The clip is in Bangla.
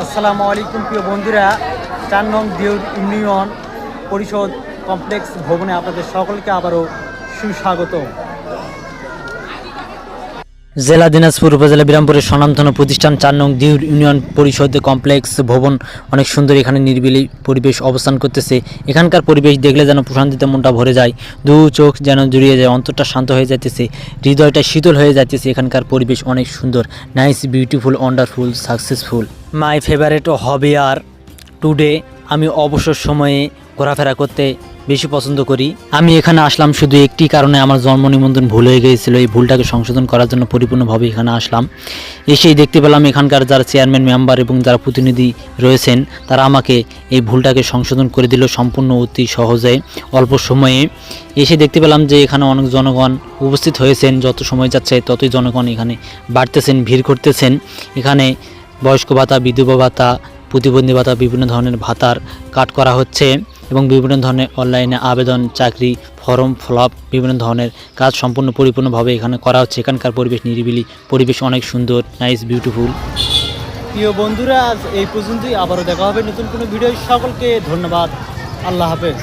আসসালামু আলাইকুম প্রিয় বন্ধুরা, ৪ নং দেউর ইউনিয়ন পরিষদ কমপ্লেক্স ভবনে আপনাদের সকলকে আবারও সুস্বাগত। জেলা দিনাজপুর উপজেলা বিরামপুরের স্বনামধন্য প্রতিষ্ঠান ৪ নং দেউর ইউনিয়ন পরিষদ কমপ্লেক্স ভবন অনেক সুন্দর। এখানে নিরিবিলি পরিবেশ অবস্থান করতেছে। এখানকার পরিবেশ দেখলে যেন প্রশান্তিতে মনটা ভরে যায়, দু চোখ যেন জুড়িয়ে যায়, অন্তরটা শান্ত হয়ে যাইতেছে, হৃদয়টা শীতল হয়ে যাইতেছে। এখানকার পরিবেশ অনেক সুন্দর, nice, beautiful, wonderful, successful. My favourite hobby আর টুডে আমি অবসর সময়ে ঘোরাফেরা করতে বেশি পছন্দ করি। আমি এখানে আসলাম শুধু একটি কারণে, আমার জন্ম নিবন্ধন ভুল হয়ে গিয়েছিল। এই ভুলটাকে সংশোধন করার জন্য পরিপূর্ণভাবে এখানে আসলাম। এসেই দেখতে পেলাম এখানকার যারা চেয়ারম্যান মেম্বার এবং যারা প্রতিনিধি রয়েছেন তারা আমাকে এই ভুলটাকে সংশোধন করে দিল সম্পূর্ণ অতি সহজে, অল্প সময়ে। এসে দেখতে পেলাম যে এখানে অনেক জনগণ উপস্থিত হয়েছেন। যত সময় যাচ্ছে ততই জনগণ এখানে বাড়তেছেন, ভিড় করতেছেন। এখানে বয়স্ক ভাতা, বিধবা ভাতা, প্রতিবন্ধী ভাতা, বিভিন্ন ধরনের ভাতার কাট করা হচ্ছে এবং বিভিন্ন ধরনের অনলাইনে আবেদন, চাকরি, ফর্ম ফিল আপ, বিভিন্ন ধরনের কাজ সম্পূর্ণ পরিপূর্ণভাবে এখানে করা হচ্ছে। এখানকার পরিবেশ নিরিবিলি, পরিবেশ অনেক সুন্দর, নাইস, বিউটিফুল। প্রিয় বন্ধুরা, আজ এই পর্যন্তই। আবারও দেখা হবে নতুন কোনো ভিডিও। সকলকে ধন্যবাদ। আল্লাহ হাফেজ।